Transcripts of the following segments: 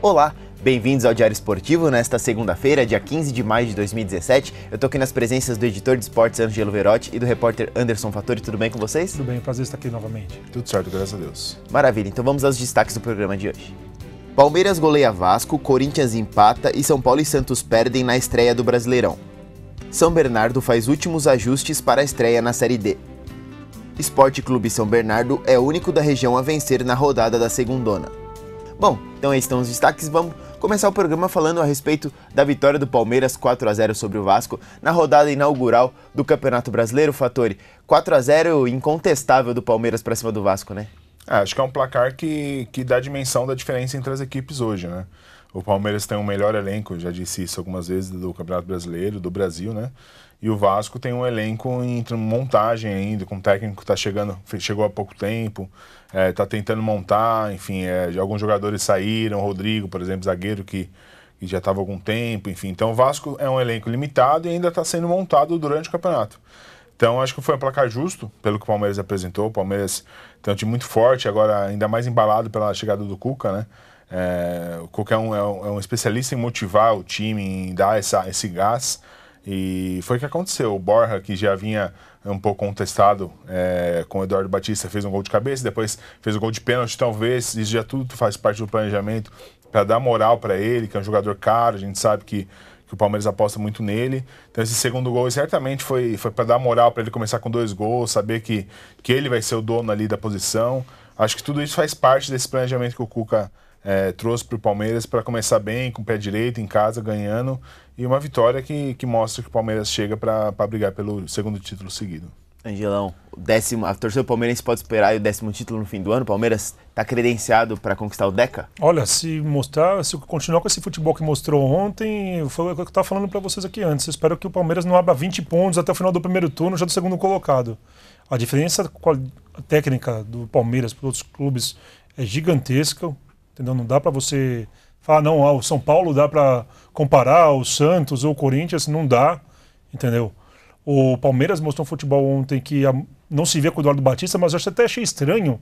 Olá, bem-vindos ao Diário Esportivo nesta segunda-feira, dia 15 de maio de 2017. Eu tô aqui nas presenças do editor de esportes Angelo Verotti e do repórter Anderson Fattori. Tudo bem com vocês? Tudo bem, prazer estar aqui novamente. Tudo certo, graças a Deus. Maravilha, então vamos aos destaques do programa de hoje. Palmeiras goleia Vasco, Corinthians empata e São Paulo e Santos perdem na estreia do Brasileirão. São Bernardo faz últimos ajustes para a estreia na Série D. Esporte Clube São Bernardo é o único da região a vencer na rodada da segundona. Bom, então esses estão os destaques. Vamos começar o programa falando a respeito da vitória do Palmeiras 4-0 sobre o Vasco na rodada inaugural do Campeonato Brasileiro. Fattori, 4-0 incontestável do Palmeiras para cima do Vasco, né? Acho que é um placar que dá a dimensão da diferença entre as equipes hoje, né? O Palmeiras tem um melhor elenco, já disse isso algumas vezes, do Campeonato Brasileiro, do Brasil, né? E o Vasco tem um elenco em montagem ainda, com o técnico que chegou há pouco tempo, está tentando montar, enfim, alguns jogadores saíram, o Rodrigo, por exemplo, zagueiro que já estava há algum tempo, enfim. Então o Vasco é um elenco limitado e ainda está sendo montado durante o campeonato. Então acho que foi um placar justo pelo que o Palmeiras apresentou. O Palmeiras tem um time muito forte, agora ainda mais embalado pela chegada do Cuca, né? O Cuca é um especialista em motivar o time, em dar esse gás. E foi o que aconteceu. O Borja, que já vinha um pouco contestado com o Eduardo Batista, fez um gol de cabeça, depois fez um gol de pênalti, talvez. Isso já tudo faz parte do planejamento para dar moral para ele, que é um jogador caro. A gente sabe que o Palmeiras aposta muito nele. Então esse segundo gol certamente foi para dar moral para ele começar com 2 gols, saber que ele vai ser o dono ali da posição. Acho que tudo isso faz parte desse planejamento que o Cuca trouxe para o Palmeiras para começar bem, com o pé direito, em casa, ganhando. E uma vitória que mostra que o Palmeiras chega para brigar pelo segundo título seguido. Angelão, a torcida palmeirense pode esperar o 10º título no fim do ano? O Palmeiras está credenciado para conquistar o Deca? Olha, se continuar com esse futebol que mostrou ontem, foi o que eu estava falando para vocês aqui antes. Eu espero que o Palmeiras não abra 20 pontos até o final do primeiro turno, já do segundo colocado. A diferença técnica do Palmeiras para outros clubes é gigantesca, entendeu? Não dá para você falar, não, o São Paulo dá para comparar o Santos ou o Corinthians, não dá, entendeu? O Palmeiras mostrou um futebol ontem que não se vê com o Eduardo Batista, mas eu até achei estranho.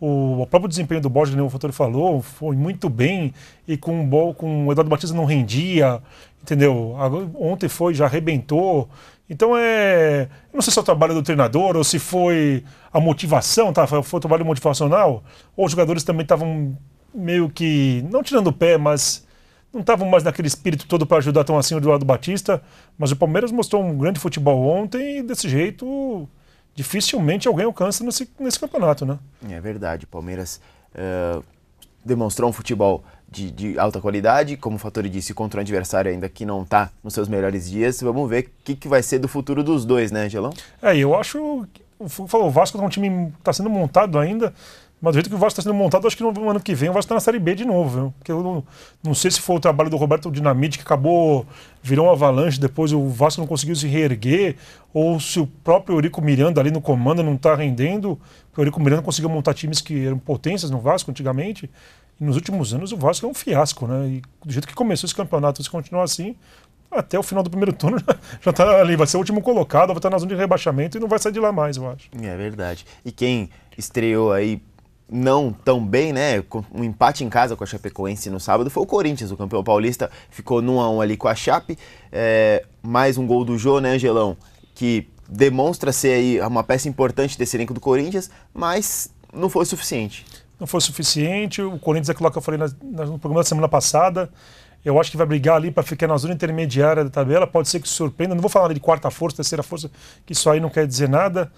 O próprio desempenho do Borja, como o Fattori falou, foi muito bem, e com o Eduardo Batista não rendia, entendeu? Ontem já arrebentou. Então eu não sei se é o trabalho do treinador ou se foi a motivação, tá? Foi o trabalho motivacional, ou os jogadores também estavam meio que, não tirando o pé, mas não estavam mais naquele espírito todo para ajudar tão assim o Eduardo Batista. Mas o Palmeiras mostrou um grande futebol ontem e desse jeito dificilmente alguém alcança nesse campeonato, né? É verdade, o Palmeiras demonstrou um futebol de alta qualidade, como o Fattori disse, contra um adversário ainda que não está nos seus melhores dias. Vamos ver o que vai ser do futuro dos dois, né, Angelão? Eu acho que o Vasco é um time que está sendo montado ainda, mas do jeito que o Vasco está sendo montado, acho que no ano que vem o Vasco está na Série B de novo, viu? Porque eu não sei se foi o trabalho do Roberto Dinamite que virou uma avalanche, depois o Vasco não conseguiu se reerguer, ou se o próprio Eurico Miranda ali no comando não está rendendo, porque o Eurico Miranda conseguiu montar times que eram potências no Vasco antigamente, e nos últimos anos o Vasco é um fiasco, né? E do jeito que começou esse campeonato, se continuar assim, até o final do primeiro turno já está ali, vai ser o último colocado, vai estar na zona de rebaixamento e não vai sair de lá mais, eu acho. É verdade. E quem estreou aí não tão bem, né, com um empate em casa com a Chapecoense no sábado, foi o Corinthians. O campeão paulista ficou 1-1 ali com a Chape, mais um gol do Jô, né, Angelão, que demonstra ser aí uma peça importante desse elenco do Corinthians, mas não foi suficiente. Não foi suficiente, o Corinthians é aquilo que eu falei no programa da semana passada, eu acho que vai brigar ali para ficar na zona intermediária da tabela, pode ser que surpreenda, não vou falar de quarta força, terceira força, que isso aí não quer dizer nada.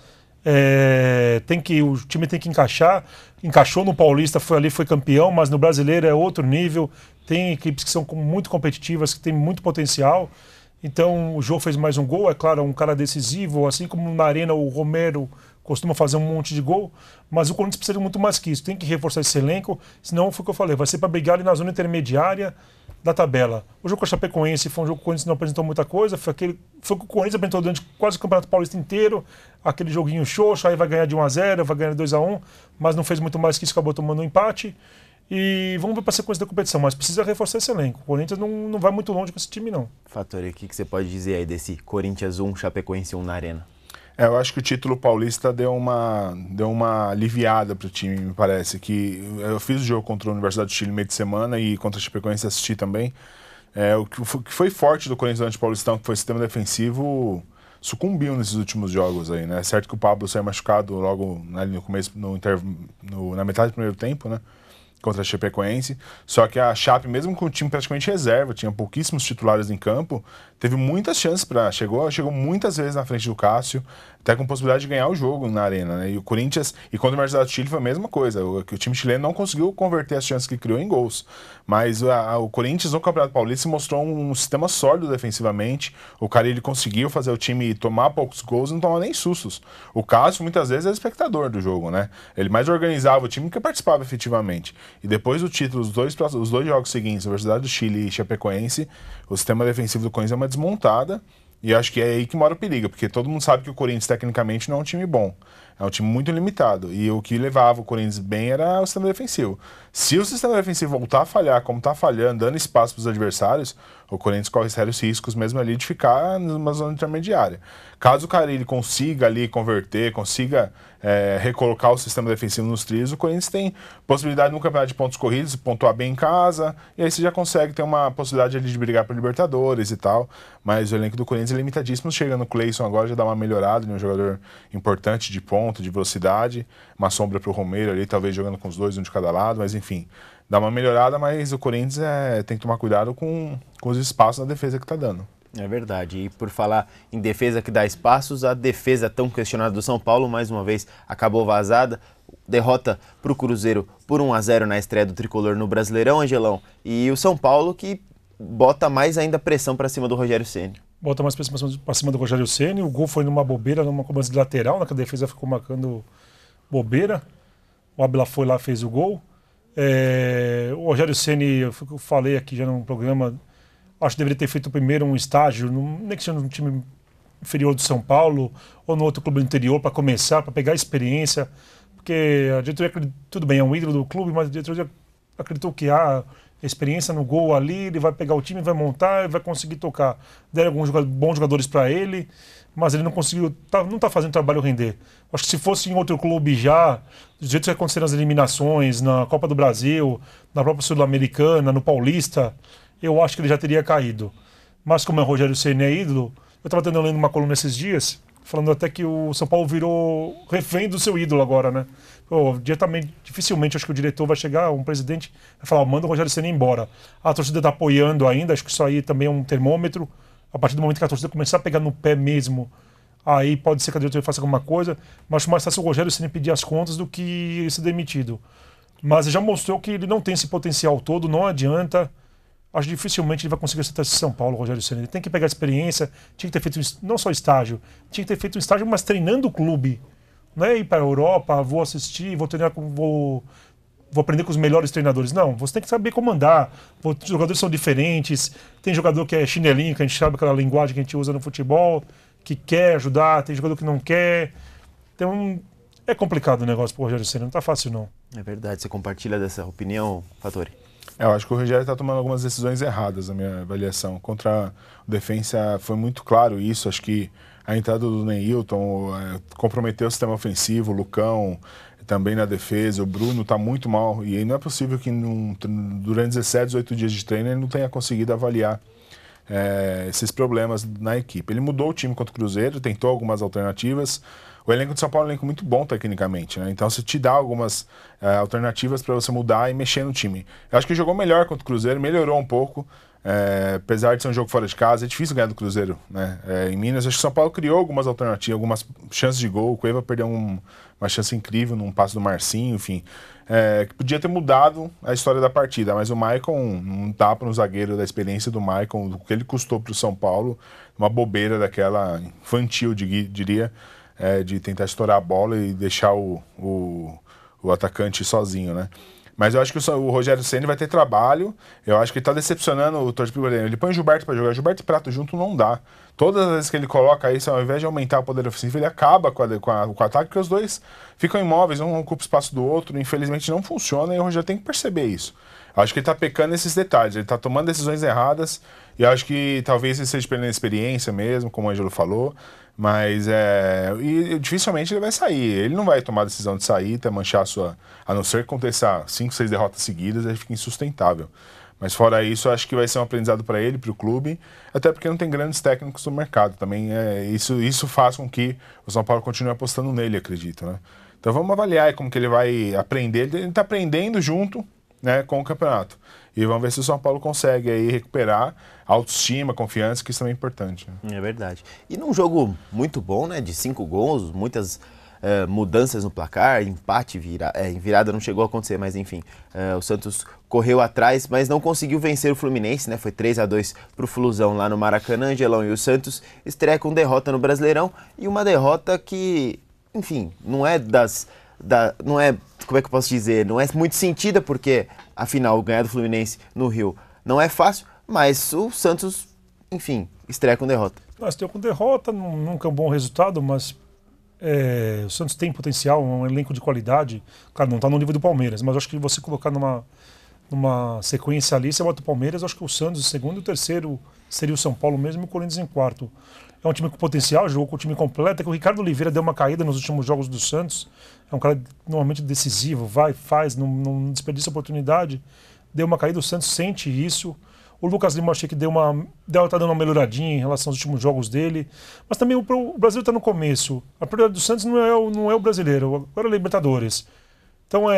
O time tem que encaixou no Paulista, foi campeão, mas no Brasileiro é outro nível, tem equipes que são muito competitivas, que tem muito potencial. Então o Jô fez mais um gol, é claro, um cara decisivo, assim como na Arena o Romero costuma fazer um monte de gol, mas o Corinthians precisa de muito mais que isso, tem que reforçar esse elenco, senão foi o que eu falei, vai ser para brigar ali na zona intermediária da tabela. O jogo com a Chapecoense foi um jogo que o Corinthians não apresentou muita coisa, foi o que o Corinthians apresentou durante quase o Campeonato Paulista inteiro, aquele joguinho xoxo, aí vai ganhar de 1-0, vai ganhar de 2-1, mas não fez muito mais que isso, acabou tomando um empate. E vamos ver para a sequência da competição, mas precisa reforçar esse elenco. O Corinthians não vai muito longe com esse time, não. Fattori, o que você pode dizer aí desse Corinthians 1, Chapecoense 1 na Arena? Eu acho que o título paulista deu uma aliviada pro time, me parece. Que eu fiz o jogo contra a Universidade do Chile no meio de semana e contra a Chapecoense assisti também. O que foi forte do Corinthians durante o Paulistão, que foi o sistema defensivo, sucumbiu nesses últimos jogos aí, né? É certo que o Pablo saiu machucado logo ali no começo, na metade do primeiro tempo, né? Contra a Chapecoense, só que a Chape, mesmo com o time praticamente reserva, tinha pouquíssimos titulares em campo, teve muitas chances chegou muitas vezes na frente do Cássio, até com possibilidade de ganhar o jogo na arena, né? E o Corinthians, e contra o Universidade do Chile foi a mesma coisa, o time chileno não conseguiu converter as chances que criou em gols, mas o Corinthians no Campeonato Paulista mostrou um sistema sólido defensivamente, o Carille conseguiu fazer o time tomar poucos gols e não tomar nem sustos. O Cássio muitas vezes era espectador do jogo, né? Ele mais organizava o time do que participava efetivamente. E depois do título, os dois jogos seguintes, Universidade do Chile e Chapecoense, o sistema defensivo do Corinthians é uma desmontada. E acho que é aí que mora o perigo, porque todo mundo sabe que o Corinthians tecnicamente não é um time bom. É um time muito limitado. E o que levava o Corinthians bem era o sistema defensivo. Se o sistema defensivo voltar a falhar, como está falhando, dando espaço para os adversários, o Corinthians corre sérios riscos mesmo ali de ficar numa zona intermediária. Caso o Carille consiga ali converter, consiga recolocar o sistema defensivo nos trilhos, o Corinthians tem possibilidade no campeonato de pontos corridos, pontuar bem em casa, e aí você já consegue ter uma possibilidade ali de brigar por Libertadores e tal. Mas o elenco do Corinthians é limitadíssimo. Chegando o Cleison agora já dá uma melhorada, um jogador importante de ponto, de velocidade, uma sombra para o Romero ali, talvez jogando com os dois, um de cada lado, mas enfim, dá uma melhorada, mas o Corinthians tem que tomar cuidado com os espaços na defesa que está dando. É verdade, e por falar em defesa que dá espaços, a defesa tão questionada do São Paulo, mais uma vez, acabou vazada, derrota para o Cruzeiro por 1-0 na estreia do Tricolor no Brasileirão, Angelão, e o São Paulo que bota mais ainda pressão para cima do Rogério Ceni. Bota mais pressão para cima do Rogério Ceni, o gol foi numa bobeira, numa cobrança de lateral, né, que a defesa ficou marcando bobeira, o Ábila foi lá e fez o gol. O Rogério Ceni, eu falei aqui já no programa, acho que deveria ter feito primeiro um estágio, nem que seja no time inferior do São Paulo ou no outro clube do interior para começar, para pegar experiência, porque a diretoria, tudo bem, é um ídolo do clube, mas a diretoria acreditou que há experiência no gol ali, ele vai pegar o time, vai montar e vai conseguir tocar. Deram alguns bons jogadores para ele, mas ele não conseguiu, não está fazendo o trabalho render. Acho que se fosse em outro clube já, do jeito que aconteceram as eliminações na Copa do Brasil, na própria Sul-Americana, no Paulista, eu acho que ele já teria caído. Mas como é o Rogério Ceni é ídolo, eu estava lendo uma coluna esses dias, falando até que o São Paulo virou refém do seu ídolo agora, né? Dificilmente acho que o diretor vai chegar, um presidente, vai falar, manda o Rogério Ceni embora. A torcida está apoiando ainda, acho que isso aí também é um termômetro. A partir do momento que a torcida começar a pegar no pé mesmo, aí pode ser que a diretoria faça alguma coisa, mas acho mais fácil o Rogério Ceni pedir as contas do que ser demitido. Mas ele já mostrou que ele não tem esse potencial todo, não adianta. Acho que dificilmente ele vai conseguir acertar esse São Paulo, Rogério Ceni. Ele tem que pegar a experiência, tinha que ter feito não só estágio, tinha que ter feito um estágio, mas treinando o clube. Não é ir para a Europa, vou assistir, vou treinar, vou aprender com os melhores treinadores. Não, você tem que saber comandar. Os jogadores são diferentes. Tem jogador que é chinelinho, que a gente sabe aquela linguagem que a gente usa no futebol, que quer ajudar, tem jogador que não quer. Então, é complicado o negócio para o Rogério Ceni, não está fácil não. É verdade, você compartilha dessa opinião, Fattori? Eu acho que o Rogério está tomando algumas decisões erradas na minha avaliação. Contra o Defensa foi muito claro isso, acho que a entrada do Neilton comprometeu o sistema ofensivo, o Lucão também na defesa, o Bruno está muito mal, e aí não é possível que durante 17, 18 dias de treino ele não tenha conseguido avaliar esses problemas na equipe. Ele mudou o time contra o Cruzeiro, tentou algumas alternativas. O elenco de São Paulo é um elenco muito bom tecnicamente, né? Então, se te dá algumas alternativas para você mudar e mexer no time. Eu acho que jogou melhor contra o Cruzeiro, melhorou um pouco. Apesar de ser um jogo fora de casa, é difícil ganhar do Cruzeiro, né? Em Minas, acho que o São Paulo criou algumas alternativas, algumas chances de gol. O Cueva perdeu uma chance incrível num passe do Marcinho, enfim. Que podia ter mudado a história da partida, mas o Maicon, um tapa no zagueiro da experiência do Maicon, o que ele custou para o São Paulo, uma bobeira daquela infantil, diria, de tentar estourar a bola e deixar o atacante sozinho, né? Mas eu acho que o Rogério Ceni vai ter trabalho. Eu acho que ele está decepcionando o torcedor. Ele põe o Gilberto para jogar. Gilberto e Prato junto não dá. Todas as vezes que ele coloca isso, ao invés de aumentar o poder ofensivo, ele acaba com o ataque, porque os dois ficam imóveis, um ocupa o espaço do outro. Infelizmente não funciona e o Rogério tem que perceber isso. Acho que ele tá pecando nesses detalhes, ele tá tomando decisões erradas, e acho que talvez ele esteja perdendo experiência mesmo, como o Ângelo falou, mas e dificilmente ele vai sair. Ele não vai tomar a decisão de sair, até manchar a sua... A não ser que aconteça 5, 6 derrotas seguidas, aí fica insustentável. Mas fora isso, acho que vai ser um aprendizado para ele, para o clube, até porque não tem grandes técnicos no mercado. Também isso faz com que o São Paulo continue apostando nele, acredito, né? Então vamos avaliar como que ele vai aprender. Ele está aprendendo junto, né, com o campeonato. E vamos ver se o São Paulo consegue aí recuperar a autoestima, confiança, que isso também é importante, né? É verdade. E num jogo muito bom, né, de 5 gols, muitas mudanças no placar, empate, virada não chegou a acontecer, mas enfim, o Santos correu atrás, mas não conseguiu vencer o Fluminense, né? Foi 3-2 pro Flusão lá no Maracanã, Angelão, e o Santos estreia com derrota no Brasileirão, e uma derrota que, enfim, não é não é, como é que eu posso dizer, não é muito sentida, porque, afinal, ganhar do Fluminense no Rio não é fácil, mas o Santos, enfim, estreia com derrota. Estreia com derrota, nunca é um bom resultado, mas o Santos tem potencial, um elenco de qualidade. Claro, não está no nível do Palmeiras, mas acho que você colocar numa sequência ali, você bota o Palmeiras, acho que o Santos em segundo e o terceiro seria o São Paulo mesmo e o Corinthians em quarto. É um time com potencial, jogou com o time completo, que o Ricardo Oliveira deu uma caída nos últimos jogos do Santos, é um cara normalmente decisivo, vai, faz, não desperdiça oportunidade, deu uma caída, o Santos sente isso. O Lucas Lima achei que tá dando uma melhoradinha em relação aos últimos jogos dele. Mas também o Brasil está no começo. A prioridade do Santos não é o brasileiro, agora é a Libertadores. Então,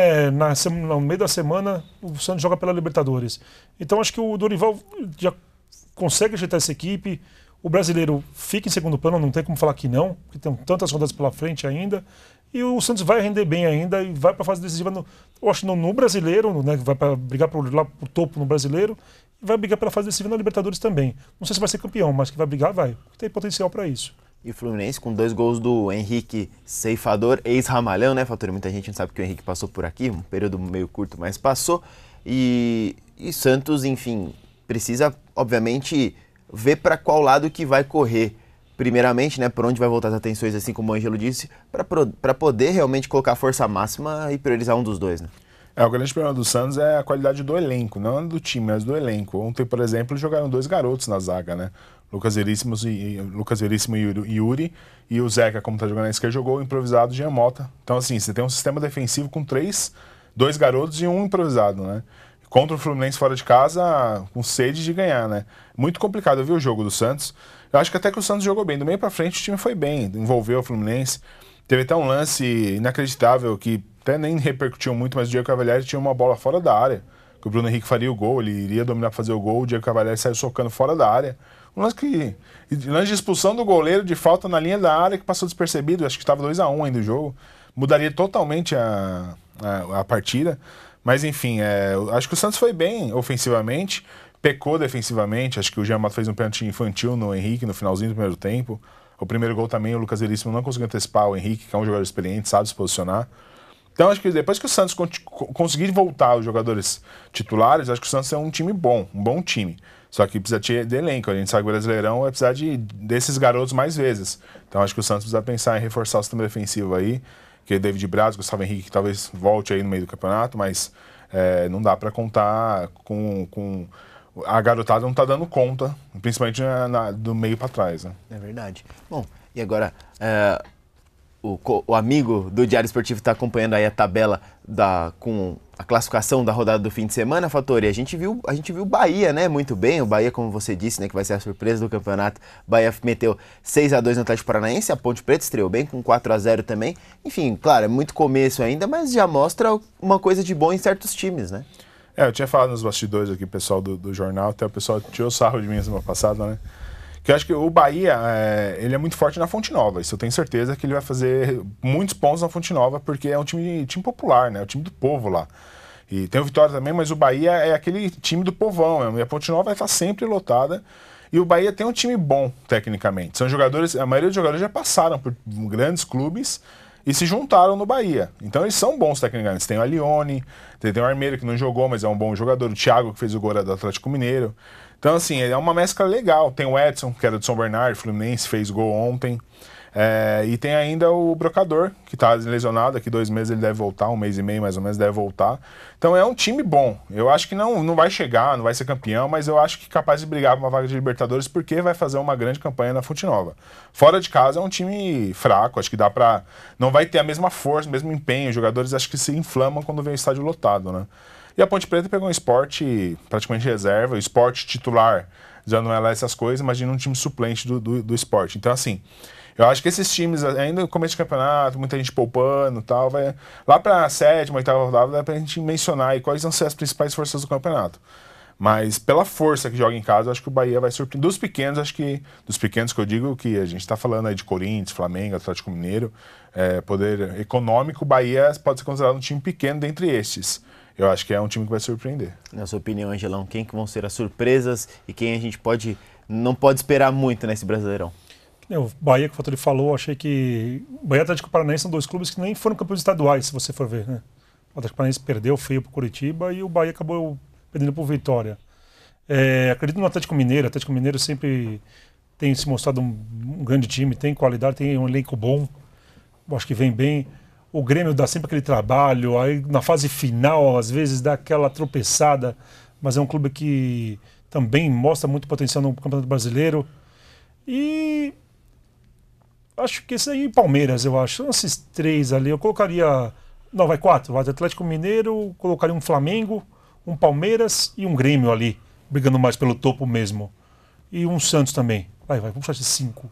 no meio da semana, o Santos joga pela Libertadores. Então, acho que o Dorival já consegue ajeitar essa equipe. O brasileiro fica em segundo plano, não tem como falar que não, porque tem tantas rodadas pela frente ainda. E o Santos vai render bem ainda e vai para a fase decisiva, eu acho, no brasileiro, né, vai para brigar por topo no brasileiro. E vai brigar pela fase decisiva na Libertadores também. Não sei se vai ser campeão, mas que vai brigar, vai. Tem potencial para isso. E o Fluminense com 2 gols do Henrique Ceifador, ex-Ramalhão, né, Fator? Muita gente não sabe que o Henrique passou por aqui, um período meio curto, mas passou. E Santos, enfim, precisa, obviamente, ver para qual lado que vai correr. Primeiramente, né, por onde vai voltar as atenções, assim como o Ângelo disse, para poder realmente colocar a força máxima e priorizar um dos dois, né? O grande problema do Santos é a qualidade do elenco, não do time, mas do elenco. Ontem, por exemplo, jogaram 2 garotos na zaga, né? Lucas Veríssimo e Yuri, e o Zeca, como tá jogando na esquerda, jogou improvisado Jean Mota. Então, assim, você tem um sistema defensivo com 2 garotos e um improvisado, né? Contra o Fluminense fora de casa, com sede de ganhar, né? Muito complicado. Eu vi o jogo do Santos. Eu acho que até que o Santos jogou bem. Do meio pra frente, o time foi bem, envolveu o Fluminense. Teve até um lance inacreditável que até nem repercutiu muito, mas o Diego Cavalieri tinha uma bola fora da área, que o Bruno Henrique faria o gol, ele iria dominar para fazer o gol, o Diego Cavalieri saiu socando fora da área. Um lance de expulsão do goleiro de falta na linha da área que passou despercebido, acho que estava 2-1 ainda o jogo, mudaria totalmente a partida, mas enfim, acho que o Santos foi bem ofensivamente, pecou defensivamente, acho que o Jean Mota fez um pênalti infantil no Henrique no finalzinho do primeiro tempo. O primeiro gol também, o Lucas Veríssimo não conseguiu antecipar o Henrique, que é um jogador experiente, sabe se posicionar. Então, acho que depois que o Santos conseguir voltar os jogadores titulares, acho que o Santos é um time bom, um bom time. Só que precisa de elenco. A gente sabe que o Brasileirão vai precisar desses garotos mais vezes. Então, acho que o Santos precisa pensar em reforçar o sistema defensivo aí, que é David Braz, Gustavo Henrique, que talvez volte aí no meio do campeonato, mas não dá para contar com... A garotada não está dando conta, principalmente do meio para trás, né? É verdade. Bom, e agora... O amigo do Diário Esportivo está acompanhando aí a tabela com a classificação da rodada do fim de semana, Fattori. A gente viu o Bahia, né, muito bem. O Bahia, como você disse, né, que vai ser a surpresa do campeonato. O Bahia meteu 6-2 no Atlético Paranaense, a Ponte Preta estreou bem com 4-0 também. Enfim, claro, é muito começo ainda, mas já mostra uma coisa de bom em certos times, né? Eu tinha falado nos bastidores aqui, pessoal do jornal, até o pessoal tirou sarro de mim semana passada, né? Que eu acho que o Bahia, ele é muito forte na Fonte Nova. Isso eu tenho certeza que ele vai fazer muitos pontos na Fonte Nova, porque é um time popular, né? É o time do povo lá. E tem o Vitória também, mas o Bahia é aquele time do povão. E a Fonte Nova vai estar sempre lotada. E o Bahia tem um time bom, tecnicamente. São jogadores, a maioria dos jogadores já passaram por grandes clubes e se juntaram no Bahia. Então eles são bons tecnicamente. Tem o Alione, tem o Armeiro, que não jogou, mas é um bom jogador. O Thiago, que fez o gol do Atlético Mineiro. Então, assim, é uma mescla legal. Tem o Edson, que era do São Bernardo, Fluminense, fez gol ontem. E tem ainda o Brocador, que está lesionado, daqui 2 meses ele deve voltar, 1 mês e meio mais ou menos deve voltar. Então é um time bom. Eu acho que não vai chegar, não vai ser campeão, mas eu acho que capaz de brigar por uma vaga de Libertadores, porque vai fazer uma grande campanha na Fonte Nova. Fora de casa é um time fraco, acho que dá pra... Não vai ter a mesma força, o mesmo empenho. Os jogadores acho que se inflamam quando vem o estádio lotado, né? E a Ponte Preta pegou um Sport praticamente reserva, o Sport titular já não é lá essas coisas, imagina um time suplente do Sport. Então, assim, eu acho que esses times, ainda no começo de campeonato, muita gente poupando e tal, vai lá para a 7ª, 8ª rodada, dá pra gente mencionar aí quais vão ser as principais forças do campeonato. Mas pela força que joga em casa, eu acho que o Bahia vai surpreender. Dos pequenos que eu digo, que a gente está falando aí de Corinthians, Flamengo, Atlético Mineiro, poder econômico, o Bahia pode ser considerado um time pequeno dentre estes. Eu acho que é um time que vai surpreender. Na sua opinião, Angelão, quem que vão ser as surpresas e quem a gente não pode esperar muito nesse Brasileirão? O Bahia, que o Fatori falou, achei que o Bahia e o Atlético Paranaense são 2 clubes que nem foram campeões estaduais, se você for ver, né? O Atlético Paranaense perdeu feio pro Curitiba e o Bahia acabou perdendo por Vitória. Acredito no Atlético Mineiro. O Atlético Mineiro sempre tem se mostrado um grande time, tem qualidade, tem um elenco bom. Acho que vem bem. O Grêmio dá sempre aquele trabalho, aí na fase final, às vezes, dá aquela tropeçada, mas é um clube que também mostra muito potencial no Campeonato Brasileiro. E acho que esse aí, Palmeiras, eu acho. São esses 3 ali. Eu colocaria... Não, vai 4. Vai Atlético Mineiro, colocaria um Flamengo, um Palmeiras e um Grêmio ali, brigando mais pelo topo mesmo. E um Santos também. Vamos puxar de 5.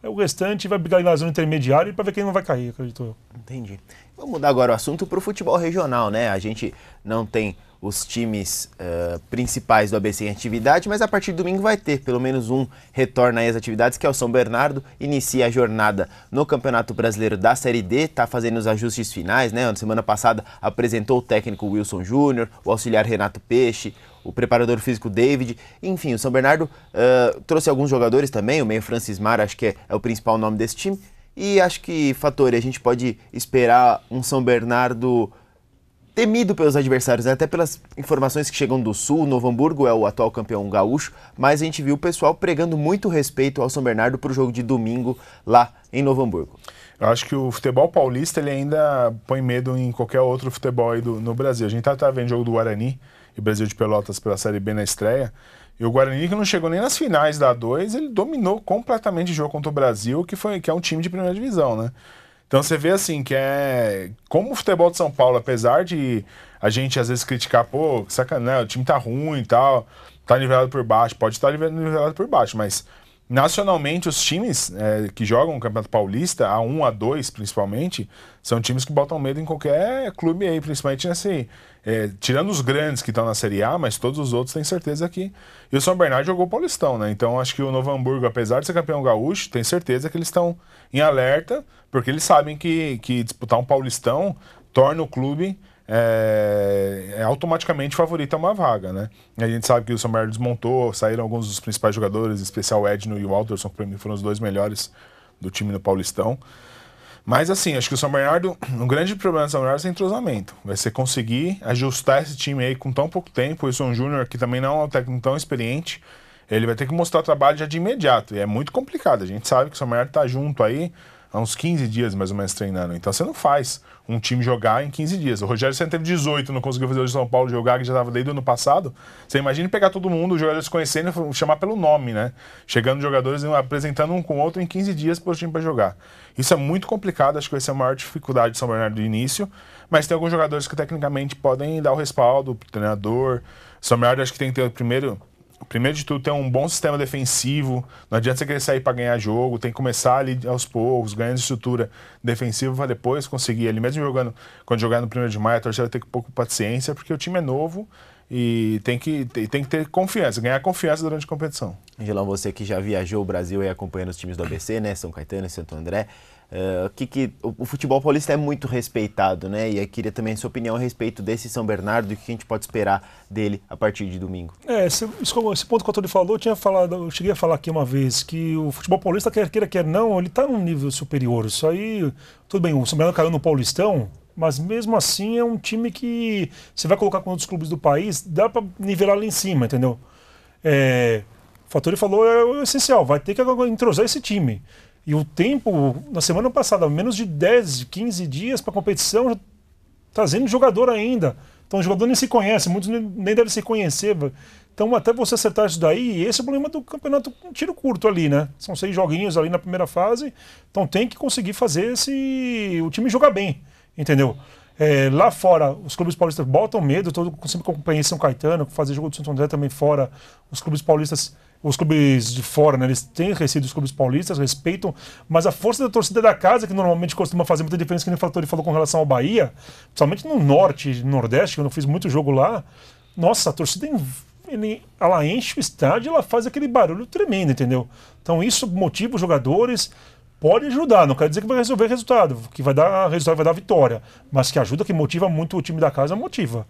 O restante vai brigar na zona intermediária para ver quem não vai cair, acredito eu. Entendi. Vamos mudar agora o assunto para o futebol regional, né? A gente não tem os times principais do ABC em atividade, mas a partir de domingo vai ter pelo menos um retorno aí às atividades, que é o São Bernardo. Inicia a jornada no Campeonato Brasileiro da Série D, está fazendo os ajustes finais, né? Na semana passada apresentou o técnico Wilson Júnior, o auxiliar Renato Peixe, o preparador físico David. Enfim, o São Bernardo trouxe alguns jogadores também, o meio Francis Mar, acho que é o principal nome desse time. E acho que, Fatori, a gente pode esperar um São Bernardo temido pelos adversários, né? Até pelas informações que chegam do Sul. O Novo Hamburgo é o atual campeão gaúcho, mas a gente viu o pessoal pregando muito respeito ao São Bernardo para o jogo de domingo lá em Novo Hamburgo. Eu acho que o futebol paulista ele ainda põe medo em qualquer outro futebol aí no Brasil. A gente tá vendo o jogo do Guarani e Brasil de Pelotas pela Série B na estreia. E o Guarani, que não chegou nem nas finais da A2, ele dominou completamente o jogo contra o Brasil, que é um time de primeira divisão, né? Então você vê assim, como o futebol de São Paulo, apesar de a gente às vezes criticar, pô, sacanagem, o time tá ruim e tal, tá nivelado por baixo, pode estar nivelado por baixo, mas nacionalmente os times que jogam o Campeonato Paulista, A1, A2 principalmente, são times que botam medo em qualquer clube aí, principalmente tirando os grandes que estão na Série A, mas todos os outros têm certeza que... E o São Bernardo jogou o Paulistão, né? Então acho que o Novo Hamburgo, apesar de ser campeão gaúcho, tem certeza que eles estão em alerta, porque eles sabem que disputar um Paulistão torna o clube automaticamente favorito a uma vaga, né? E a gente sabe que o São Bernardo desmontou, saíram alguns dos principais jogadores, em especial o Edno e o Walterson, que para mim foram os 2 melhores do time no Paulistão. Mas assim, acho que o São Bernardo, um grande problema do São Bernardo é entrosamento. Vai ser conseguir ajustar esse time aí com tão pouco tempo. O Wilson Júnior, que também não é um técnico tão experiente, ele vai ter que mostrar trabalho já de imediato. E é muito complicado. A gente sabe que o São Bernardo tá junto aí há uns 15 dias mais ou menos treinando. Então você não faz um time jogar em 15 dias. O Rogério Ceni teve 18, não conseguiu fazer o São Paulo jogar, que já estava desde o ano passado. Você imagina pegar todo mundo, os jogadores se conhecendo e chamar pelo nome, né? Chegando jogadores apresentando um com o outro em 15 dias para o time para jogar. Isso é muito complicado, acho que vai ser a maior dificuldade de São Bernardo do início, mas tem alguns jogadores que tecnicamente podem dar o respaldo pro treinador. São Bernardo acho que tem que ter primeiro de tudo, ter um bom sistema defensivo. Não adianta você querer sair para ganhar jogo, tem que começar ali aos poucos, ganhando estrutura defensiva para depois conseguir ali, mesmo quando jogar no 1º de maio, a torcida vai ter um pouco de paciência, porque o time é novo e tem que ter confiança, ganhar confiança durante a competição. Angelão, você que já viajou o Brasil e acompanhando os times do ABC, né, São Caetano e Santo André, o futebol paulista é muito respeitado, né? E eu queria também a sua opinião a respeito desse São Bernardo e o que a gente pode esperar dele a partir de domingo. Esse ponto que o Antônio falou, eu cheguei a falar aqui uma vez que o futebol paulista, quer queira, quer não, ele está num nível superior. Isso aí, tudo bem, o São Bernardo caiu no Paulistão, mas mesmo assim é um time que você vai colocar com outros clubes do país, dá para nivelar lá em cima, entendeu? O Fatori falou, é o essencial, vai ter que entrosar esse time. E o tempo, na semana passada, menos de 10, 15 dias para competição, já trazendo jogador ainda. Então o jogador nem se conhece, muitos nem devem se conhecer. Então até você acertar isso daí, esse é o problema do campeonato com tiro curto ali, né? São 6 joguinhos ali na primeira fase, então tem que conseguir fazer o time jogar bem, entendeu? Lá fora, os clubes paulistas botam medo, eu sempre acompanhei São Caetano, fazer jogo do Santo André também fora, os clubes paulistas, os clubes de fora, né, eles têm receio dos clubes paulistas, respeitam, mas a força da torcida da casa, que normalmente costuma fazer muita diferença, que nem o Fattori falou com relação ao Bahia, principalmente no norte e nordeste, quando eu fiz muito jogo lá, nossa, a torcida ela enche o estádio e ela faz aquele barulho tremendo, entendeu? Então isso motiva os jogadores, pode ajudar, não quer dizer que vai resolver resultado, que vai dar resultado, vai dar vitória, mas que ajuda, que motiva muito o time da casa, motiva.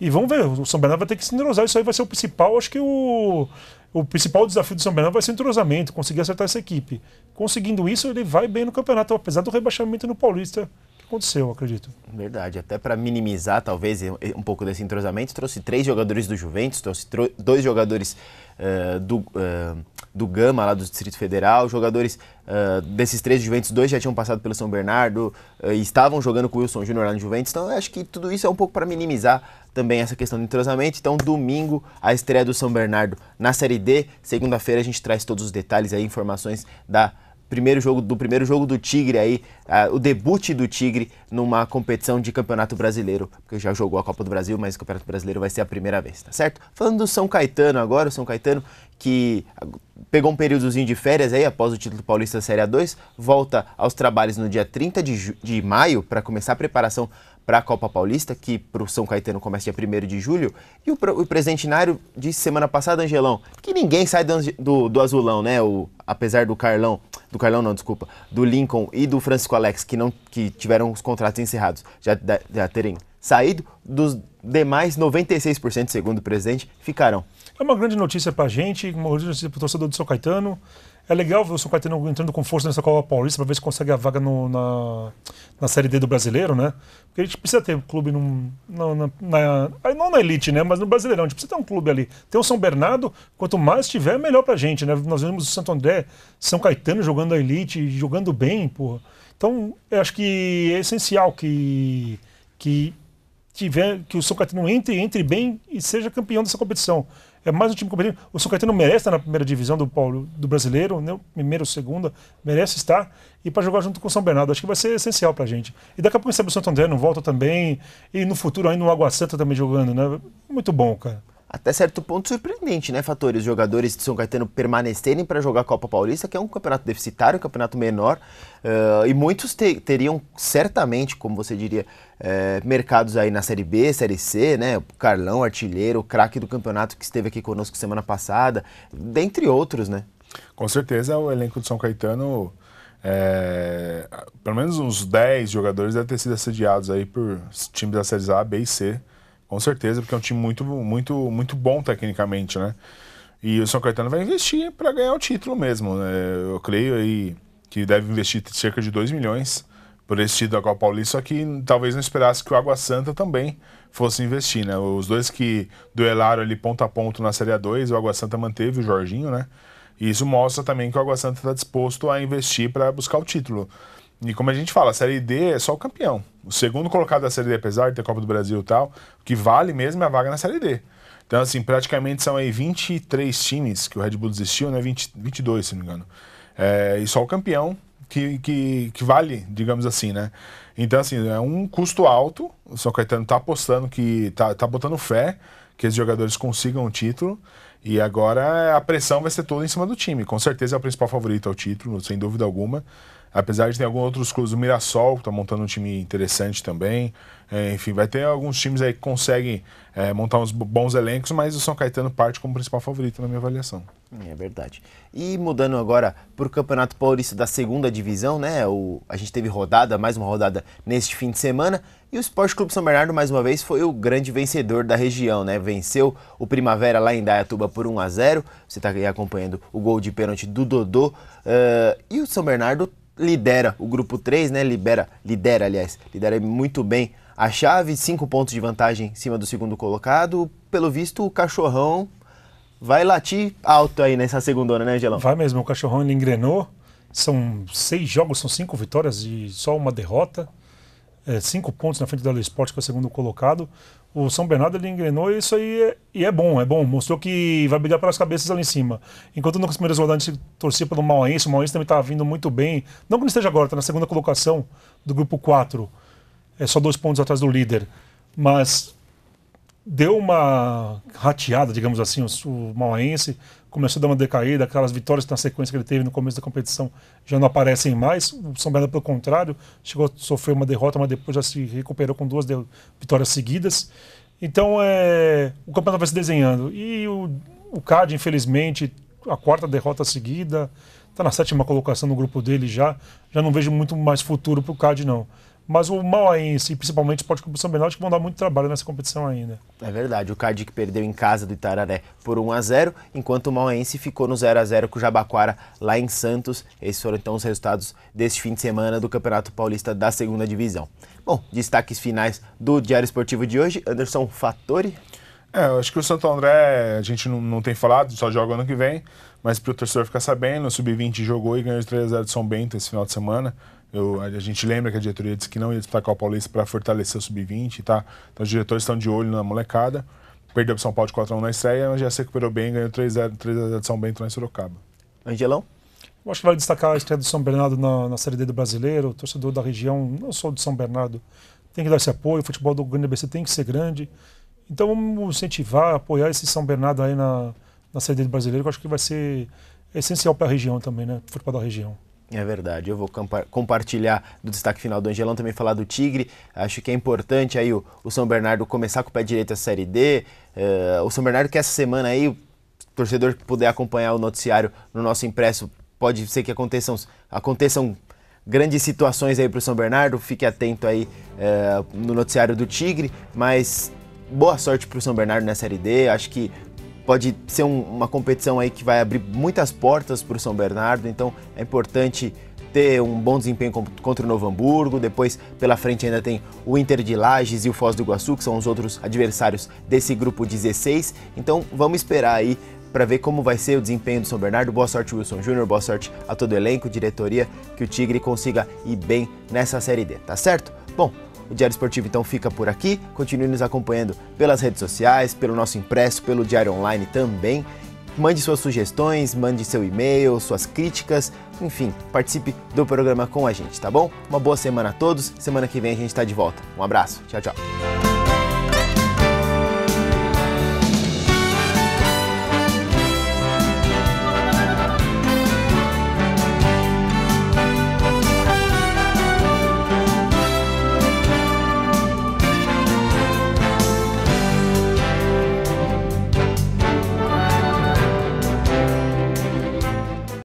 E vamos ver, o São Bernardo vai ter que se entrosar, isso aí vai ser o principal, acho que o principal desafio do São Bernardo vai ser o entrosamento, conseguir acertar essa equipe. Conseguindo isso, ele vai bem no campeonato, apesar do rebaixamento no Paulista que aconteceu, acredito. Verdade, até para minimizar talvez um pouco desse entrosamento, trouxe 3 jogadores do Juventus, trouxe 2 jogadores do Gama, lá do Distrito Federal, jogadores desses 3 Juventus, 2 já tinham passado pelo São Bernardo e estavam jogando com o Wilson Júnior lá no Juventus, então eu acho que tudo isso é um pouco para minimizar também essa questão do entrosamento. Então domingo, a estreia do São Bernardo na Série D, segunda-feira a gente traz todos os detalhes aí, informações do primeiro jogo do Tigre aí, o debut do Tigre numa competição de Campeonato Brasileiro, porque já jogou a Copa do Brasil, mas o Campeonato Brasileiro vai ser a primeira vez, tá certo? Falando do São Caetano agora, o São Caetano que pegou um períodozinho de férias aí após o título paulista da Série A2, volta aos trabalhos no dia 30 de maio para começar a preparação para a Copa Paulista, que para o São Caetano começa dia 1º de julho, e o presidente Nário disse semana passada, Angelão, que ninguém sai do azulão, né? Apesar do Lincoln e do Francisco Alex, que tiveram os contratos encerrados, já terem saído, dos demais 96%, segundo o presidente, ficarão. É uma grande notícia pra gente, uma grande notícia pro torcedor do São Caetano. É legal ver o São Caetano entrando com força nessa Copa Paulista para ver se consegue a vaga na Série D do Brasileiro, né? Porque a gente precisa ter um clube não na elite, né? Mas no Brasileirão, a gente precisa ter um clube ali. Tem o São Bernardo, quanto mais tiver, melhor pra gente, né? Nós vemos o Santo André, São Caetano jogando a elite, jogando bem, porra. Então, eu acho que é essencial que o São Caetano entre bem e seja campeão dessa competição. É mais um time competitivo. O São Caetano merece estar na primeira divisão do Brasileiro, né? Primeira ou segunda, merece estar. E para jogar junto com o São Bernardo, acho que vai ser essencial para a gente. E daqui a pouco sabe o Santo André não volta também. E no futuro ainda o Água Santa também jogando, né? Muito bom, cara. Até certo ponto surpreendente, né, Fattori? Os jogadores de São Caetano permanecerem para jogar a Copa Paulista, que é um campeonato deficitário, um campeonato menor, e muitos teriam certamente, como você diria, mercados aí na Série B, Série C, né? O Carlão, artilheiro, o craque do campeonato que esteve aqui conosco semana passada, dentre outros, né? Com certeza o elenco de São Caetano, pelo menos uns 10 jogadores devem ter sido assediados aí por times da Séries A, B e C. Com certeza, porque é um time muito bom tecnicamente, né? E o São Caetano vai investir para ganhar o título mesmo, né? Eu creio aí que deve investir cerca de 2 milhões por esse título da Copa Paulista, só que talvez não esperasse que o Água Santa também fosse investir, né? Os dois que duelaram ali ponto a ponto na Série A2, o Água Santa manteve o Jorginho, né? E isso mostra também que o Água Santa está disposto a investir para buscar o título. E como a gente fala, a Série D é só o campeão. O segundo colocado da Série D, apesar de ter Copa do Brasil e tal, o que vale mesmo é a vaga na Série D. Então, assim, praticamente são aí 23 times que o Red Bull desistiu, né? 22, se não me engano. E só o campeão que vale, digamos assim, né? Então, assim, é um custo alto. O São Caetano está apostando que tá botando fé que os jogadores consigam o título. E agora a pressão vai ser toda em cima do time. Com certeza é o principal favorito ao título, sem dúvida alguma. Apesar de ter alguns outros clubes, o Mirassol, que está montando um time interessante também. Enfim, vai ter alguns times aí que conseguem montar uns bons elencos, mas o São Caetano parte como principal favorito na minha avaliação. É verdade. E mudando agora para o Campeonato Paulista da segunda divisão, né? A gente teve mais uma rodada neste fim de semana. E o Sport Clube São Bernardo, mais uma vez, foi o grande vencedor da região, né? Venceu o Primavera lá em Indaiatuba por 1-0. Você está aí acompanhando o gol de pênalti do Dodô. E o São Bernardo lidera o grupo 3, né? Lidera muito bem a chave, 5 pontos de vantagem em cima do segundo colocado. Pelo visto, o Cachorrão vai latir alto aí nessa segundona, né, Angelão? Vai mesmo, o Cachorrão ele engrenou São 6 jogos, são 5 vitórias e só uma derrota. 5 pontos na frente do Sport, que é o segundo colocado. O São Bernardo ele engrenou isso aí e é bom. Mostrou que vai brigar pelas cabeças ali em cima. Enquanto nas primeiras rodadas a gente torcia pelo Mauaense, o Mauaense também estava vindo muito bem. Não que não esteja agora, está na segunda colocação do grupo 4. É só 2 pontos atrás do líder. Mas deu uma rateada, digamos assim, o Mauaense. Começou a dar uma decaída, aquelas vitórias na sequência que ele teve no começo da competição já não aparecem mais. O São Bernardo, pelo contrário, chegou a sofrer uma derrota, mas depois já se recuperou com 2 vitórias seguidas. Então, o campeonato vai se desenhando. E o CAD, infelizmente, a 4ª derrota seguida, está na 7ª colocação no grupo dele já. Já não vejo muito mais futuro para o CAD, não. Mas o Mauaense, e principalmente o Sport Clube São Bernardo, que vão dar muito trabalho nessa competição ainda. É verdade, o CAD que perdeu em casa do Itararé por 1-0, enquanto o Mauaense ficou no 0-0 com o Jabaquara lá em Santos. Esses foram então os resultados deste fim de semana do Campeonato Paulista da 2ª Divisão. Bom, destaques finais do Diário Esportivo de hoje, Anderson Fattori. Eu acho que o Santo André, a gente não tem falado, só joga ano que vem, mas para o torcedor ficar sabendo, o Sub-20 jogou e ganhou de 3-0 de São Bento esse final de semana. A gente lembra que a diretoria disse que não ia destacar o Paulista para fortalecer o Sub-20, tá? Então os diretores estão de olho na molecada. Perdeu para o São Paulo de 4-1 na estreia, mas já se recuperou bem e ganhou 3-0 de São Bento lá em Sorocaba. Angelão? Eu acho que vale destacar a estreia do São Bernardo na Série D do Brasileiro. O torcedor da região, não só do São Bernardo, tem que dar esse apoio. O futebol do grande ABC tem que ser grande. Então vamos incentivar, apoiar esse São Bernardo aí na Série D do Brasileiro, que eu acho que vai ser essencial para a região também, né? O futebol da região. É verdade, eu vou compartilhar do destaque final do Angelão, também falar do Tigre. Acho que é importante aí o São Bernardo começar com o pé direito a Série D. O São Bernardo que essa semana aí, o torcedor que puder acompanhar o noticiário no nosso impresso, pode ser que aconteçam grandes situações aí para o São Bernardo. Fique atento aí no noticiário do Tigre, mas boa sorte para o São Bernardo na Série D. Acho que pode ser uma competição aí que vai abrir muitas portas para o São Bernardo, então é importante ter um bom desempenho contra o Novo Hamburgo. Depois, pela frente, ainda tem o Inter de Lages e o Foz do Iguaçu, que são os outros adversários desse grupo 16. Então, vamos esperar aí para ver como vai ser o desempenho do São Bernardo. Boa sorte, Wilson Júnior, boa sorte a todo o elenco, diretoria, que o Tigre consiga ir bem nessa Série D, tá certo? Bom, o Diário Esportivo então fica por aqui. Continue nos acompanhando pelas redes sociais, pelo nosso impresso, pelo Diário Online também. Mande suas sugestões, mande seu e-mail, suas críticas, enfim, participe do programa com a gente, tá bom? Uma boa semana a todos. Semana que vem a gente está de volta. Um abraço. Tchau, tchau.